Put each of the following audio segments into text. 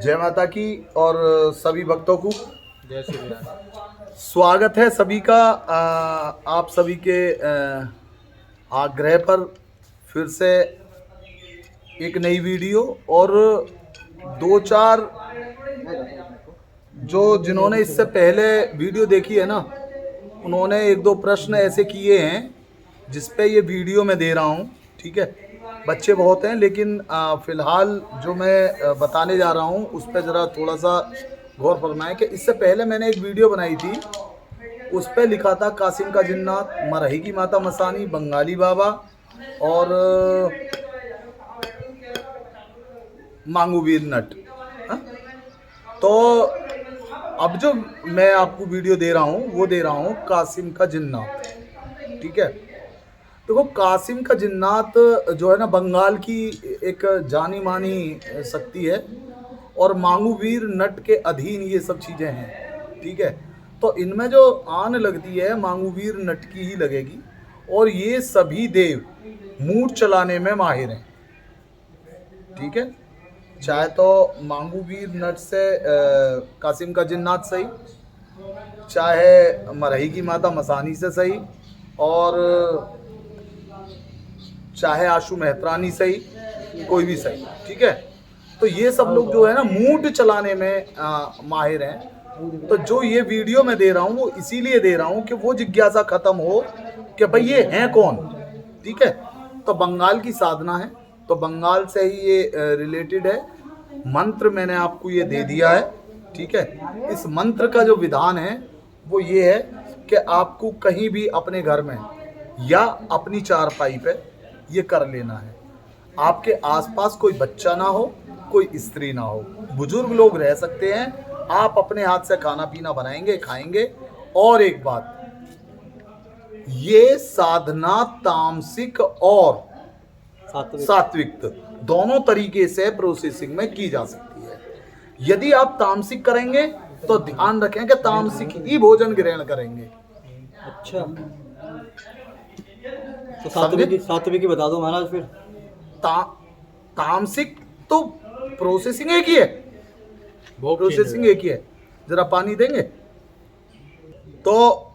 जय माता की और सभी भक्तों को जय श्री राम। स्वागत है सभी का। आप सभी के आग्रह पर फिर से एक नई वीडियो और दो चार जो जिन्होंने इससे पहले वीडियो देखी है ना, उन्होंने एक दो प्रश्न ऐसे किए हैं जिस पे ये वीडियो मैं दे रहा हूँ। ठीक है, बच्चे बहुत हैं लेकिन फ़िलहाल जो मैं बताने जा रहा हूँ उस पर ज़रा थोड़ा सा गौर फरमाएं कि इससे पहले मैंने एक वीडियो बनाई थी, उस पर लिखा था कासिम का जिन्नात, मरही की माता मसानी, बंगाली बाबा और मांगूवीर नट। हाँ? तो अब जो मैं आपको वीडियो दे रहा हूँ वो दे रहा हूँ कासिम का जिन्नात। ठीक है, देखो कासिम का जिन्नात जो है ना बंगाल की एक जानी मानी शक्ति है और मांगूवीर नट के अधीन ये सब चीज़ें हैं। ठीक है, तो इनमें जो आन लगती है मांगूवीर नट की ही लगेगी और ये सभी देव मूड चलाने में माहिर हैं। ठीक है, चाहे तो मांगूवीर नट से कासिम का जिन्नात सही, चाहे मरही की माता मसानी से सही, और चाहे आशु मेहतरानी सही, कोई भी सही। ठीक है, तो ये सब लोग जो है ना मूड चलाने में माहिर हैं। तो जो ये वीडियो मैं दे रहा हूँ वो इसीलिए दे रहा हूँ कि वो जिज्ञासा खत्म हो कि भाई ये हैं कौन। ठीक है, तो बंगाल की साधना है, तो बंगाल से ही ये रिलेटेड है। मंत्र मैंने आपको ये दे दिया है। ठीक है, इस मंत्र का जो विधान है वो ये है कि आपको कहीं भी अपने घर में या अपनी चारपाई पे ये कर लेना है। आपके आसपास कोई बच्चा ना हो, कोई स्त्री ना हो, बुजुर्ग लोग रह सकते हैं। आप अपने हाथ से खाना पीना बनाएंगे, खाएंगे। और एक बात, ये साधना तामसिक और सात्विक दोनों तरीके से प्रोसेसिंग में की जा सकती है। यदि आप तामसिक करेंगे तो ध्यान रखें कि तामसिक ही भोजन ग्रहण करेंगे। अच्छा, तो सात्विक की बता दो महाराज फिर। तामसिक तो प्रोसेसिंग एक ही है, प्रोसेसिंग एक ही है। जरा पानी देंगे। तो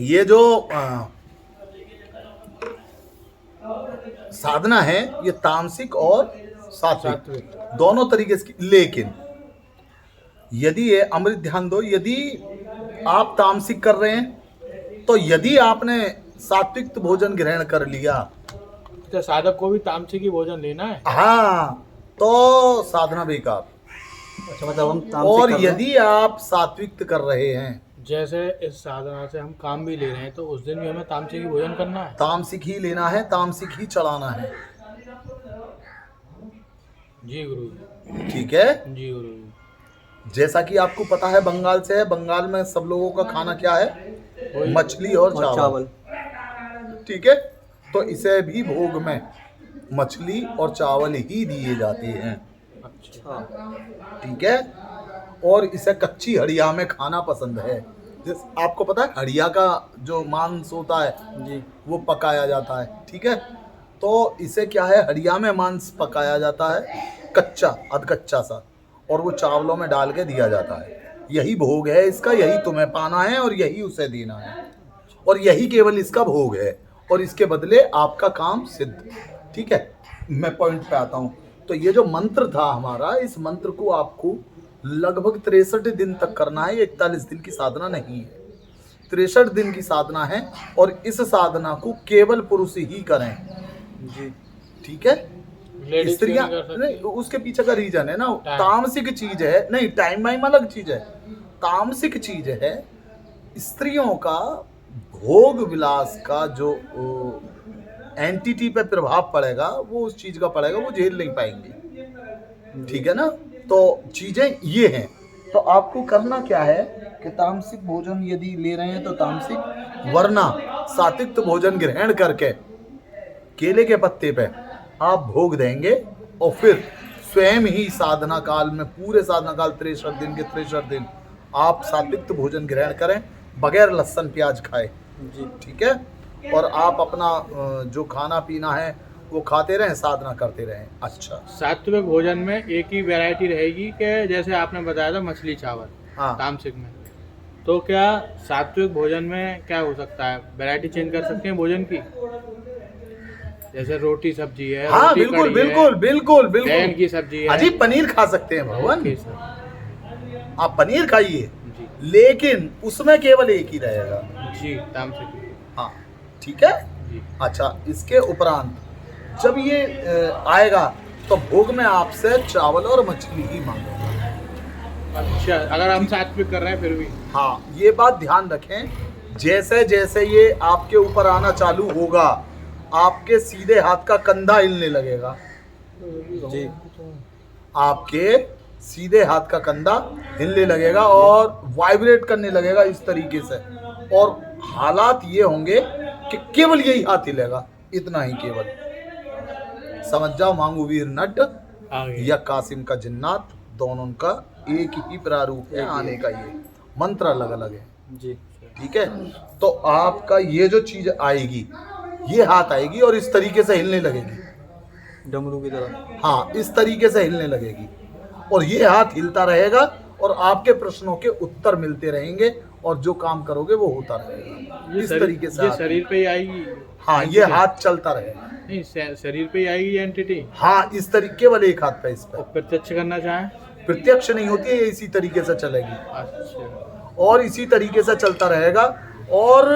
ये जो साधना है ये तामसिक और सात्विक दोनों तरीके से। लेकिन यदि ये अमृत ध्यान दो, यदि आप तामसिक कर रहे हैं तो यदि आपने सात्विक भोजन ग्रहण कर लिया तो साधक को भी तामसिक ही भोजन लेना है। हाँ, तो साधना बेकार। अच्छा, मतलब हम और यदि आप सात्विक कर रहे हैं, जैसे इस साधना से हम काम भी ले रहे हैं तो उस दिन भी हमें तामसिक ही भोजन करना है, तामसिक ही लेना है, तामसिक ही चलाना है। जी गुरु जी। ठीक है, जी गुरु जी। जैसा कि आपको पता है बंगाल से है, बंगाल में सब लोगों का खाना क्या है? मछली और चावल। ठीक है, तो इसे भी भोग में मछली और चावल ही दिए जाते हैं। अच्छा, ठीक है, और इसे कच्ची हड़िया में खाना पसंद है। जैसे आपको पता है हड़िया का जो मांस होता है जी, वो पकाया जाता है। ठीक है, तो इसे क्या है, हड़िया में मांस पकाया जाता है, कच्चा अधकच्चा सा, और वो चावलों में डाल के दिया जाता है। यही भोग है इसका, यही तुम्हें पाना है और यही उसे देना है, और यही केवल इसका भोग है, और इसके बदले आपका काम सिद्ध। ठीक है, मैं पॉइंट पे आता हूँ। तो ये जो मंत्र था हमारा, इस मंत्र को आपको लगभग 63 दिन तक करना है। 41 दिन की साधना नहीं है, 63 दिन की साधना है, और इस साधना को केवल पुरुष ही करें। जी। ठीक है, स्त्रियां नहीं, उसके पीछे का रीजन है ना, तामसिक चीज है। नहीं, टाइम वाइम अलग चीज है, तामसिक चीज है। स्त्रियों का भोग विलास का जो एंटिटी पे प्रभाव पड़ेगा वो उस चीज का पड़ेगा, वो झेल नहीं पाएंगे। ठीक है ना, तो चीजें ये हैं। तो आपको करना क्या है कि तामसिक भोजन यदि ले रहे हैं तो तामसिक, वरना सात्विक भोजन ग्रहण करके केले के पत्ते पे आप भोग देंगे, और फिर स्वयं ही साधना काल में, पूरे साधना काल 63 दिन के 63 दिन आप सात्विक भोजन ग्रहण करें बगैर लहसुन प्याज खाए। जी, ठीक है, और आप अपना जो खाना पीना है वो खाते रहें, साधना करते रहें। अच्छा, सात्विक भोजन में एक ही वैरायटी रहेगी कि जैसे आपने बताया था मछली चावल हाँ तामसिक में, तो क्या सात्विक भोजन में क्या हो सकता है, वैरायटी चेंज कर सकते हैं भोजन की? जैसे रोटी सब्जी है, हाँ रोटी बिल्कुल कढ़ी है, बिल्कुल बिल्कुल बैगन बिल्कुल। की सब्जी है। अजी पनीर खा सकते हैं भगवान, ओके सर। आप पनीर खाइए, जी लेकिन उसमें केवल एक ही रहेगा। जी, तामसिक। हाँ ठीक है। जी अच्छा, इसके उपरांत जब ये आएगा तो भोग में आपसे चावल और मछली ही मांगेगा। अच्छा, अगर हम सात्विक कर रहे हैं फिर भी? हाँ, ये बात ध्यान रखें, जैसे जैसे ये आपके ऊपर आना चालू होगा, आपके सीधे हाथ का कंधा हिलने लगेगा। जी आपके सीधे हाथ का कंधा हिलने लगेगा और वाइब्रेट करने लगेगा इस तरीके से, और हालात ये होंगे कि केवल यही हाथ हिलेगा, इतना ही केवल। समझ जाओ, मांगू वीर नट आगे या कासिम का जिन्नात, दोनों का एक ही प्रारूप है आने का, ये मंत्र अलग अलग है। जी ठीक है, तो आपका ये जो चीज आएगी, ये हाथ आएगी और इस तरीके से हिलने लगेगी। डमरू की तरह। हाँ, इस तरीके से हिलने लगेगी और ये हाथ हिलता रहेगा और आपके प्रश्नों के उत्तर मिलते रहेंगे और जो काम करोगे वो होता रहेगा। इस तरीके से ये हाथ- शरीर पे ही आएगी? हाँ, ये हाथ चलता रहेगा। नहीं, शरीर पे ही आएगी एंटिटी? हाँ, इस तरीके, केवल एक हाथ पे इस और पे। प्रत्यक्ष करना चाहें? प्रत्यक्ष नहीं होती है, ये इसी तरीके से चलेगी अच्छा, और इसी तरीके से चलता रहेगा और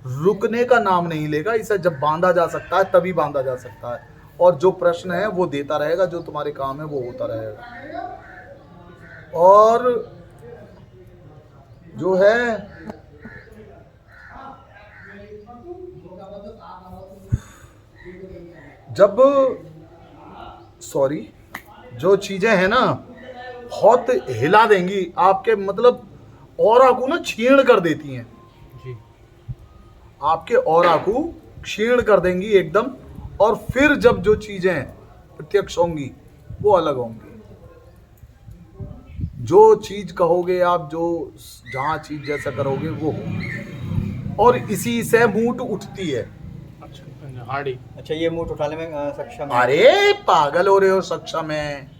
रुकने का नाम नहीं लेगा। इसे जब बांधा जा सकता है तभी बांधा जा सकता है, और जो प्रश्न है वो देता रहेगा, जो तुम्हारे काम है वो होता रहेगा। और जो है जब सॉरी जो चीजें हैं ना बहुत हिला देंगी आपके, मतलब ऑरा को ना क्षीण कर देती हैं, जी आपके ऑरा को क्षीण कर देंगी एकदम, और फिर जब जो चीजें प्रत्यक्ष होंगी वो अलग होंगी। जो चीज कहोगे आप, जो जहां चीज जैसा करोगे वो होगी, और इसी से मूठ उठती है। अच्छा, हार्डी। अच्छा, ये मूठ उठाने में सक्षम है? अरे पागल हो रहे हो, सक्षम है,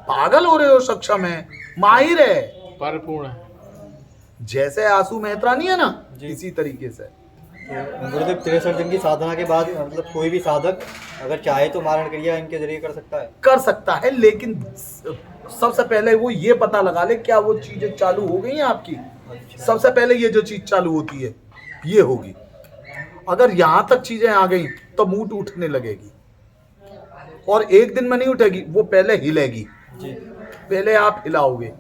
पागल हो रहे हो, सक्षम है, माहिर है। परिपूर्ण है। जैसे आंसू मेहतरानी है ना, जी। इसी तरीके से। तो गुरुदेव 63 दिन की साधना के बाद मतलब कोई भी साधक अगर चाहे तो मारण क्रिया इनके जरिए कर सकता है? कर सकता है, लेकिन सबसे पहले वो ये पता लगा ले क्या वो चीजें चालू हो गई हैं आपकी। अच्छा। सबसे पहले ये जो चीज चालू होती है ये होगी। अगर यहां तक चीजें आ गई तो मूठ उठने लगेगी, और एक दिन में नहीं उठेगी, वो पहले हिलेगी। जी पहले आप हिलाओगे,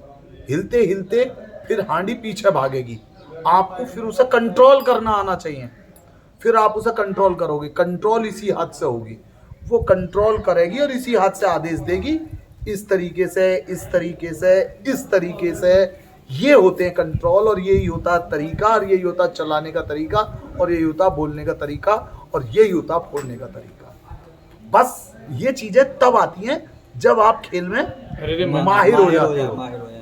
हिलते हिलते फिर हांडी पीछे भागेगी, आपको फिर उसे कंट्रोल करना आना चाहिए, फिर आप उसे कंट्रोल करोगे। कंट्रोल इसी हाथ से होगी, वो कंट्रोल करेगी और इसी हाथ से आदेश देगी, इस तरीके से, इस तरीके से, इस तरीके से। ये होते हैं कंट्रोल, और यही होता है तरीका, और यही होता है चलाने का तरीका, और यही होता है बोलने का तरीका, और यही होता है फोड़ने का तरीका। बस ये चीजें तब आती हैं जब आप खेल में माहिर हो जाते हो। माहिर हो जाए।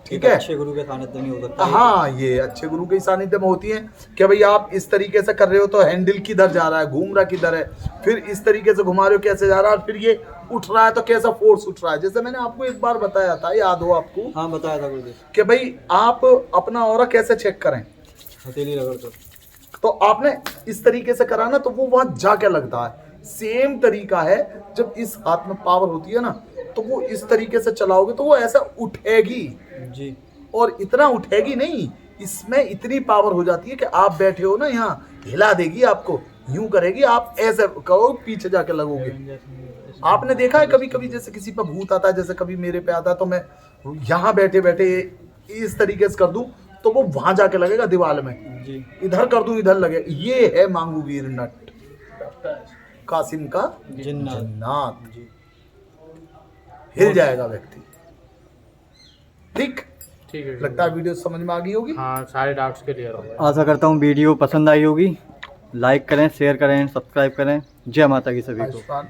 ठीक एक है। अच्छे गुरु के सानिध्य में हो सकता है। हाँ, ये अच्छे गुरु के सानिध्य में होती हैं कि भाई आप इस तरीके से कर रहे हो तो हैंडल किधर जा रहा है, घूम रहा किधर है, फिर इस तरीके से घुमा रहे हो कैसे जा रहा है, फिर ये उठ रहा है तो कैसा फोर्स उठ रहा है। जैसे मैंने आपको एक बार बताया था, याद हो आपको, हाँ, बताया था गुरुदेव। कि भाई आप अपना ऑरा कैसे चेक करें, हथेली रगड़ कर। तो आपने इस तरीके से करा ना तो वो वहां जाके लगता है। सेम तरीका है, जब इस हाथ में पावर होती है ना तो वो इस तरीके से चलाओगे तो वो ऐसा उठेगी, जी और इतना उठेगी नहीं, इसमें इतनी पावर हो जाती है कि आप बैठे हो ना यहाँ, हिला देगी आपको, यूं करेगी, आप ऐसे करो पीछे जाके लगोगे। आपने देखा है कभी कभी जैसे किसी पर भूत आता है, जैसे कभी मेरे पे आता है तो मैं यहाँ बैठे बैठे इस तरीके से कर दूं तो वो वहां जाके लगेगा दीवार में, जी इधर कर दूं इधर लगे। ये है मांगू वीर नट, कासिम का जिन्नात। जन्नात। जी हिल जाएगा व्यक्ति। ठीक ठीक है, लगता है वीडियो समझ में आ गई होगी। हाँ, सारे डाउट्स क्लियर हो गए। आशा करता हूँ वीडियो पसंद आई होगी। लाइक करें, शेयर करें, सब्सक्राइब करें। जय माता की सभी को। आयुष्मान।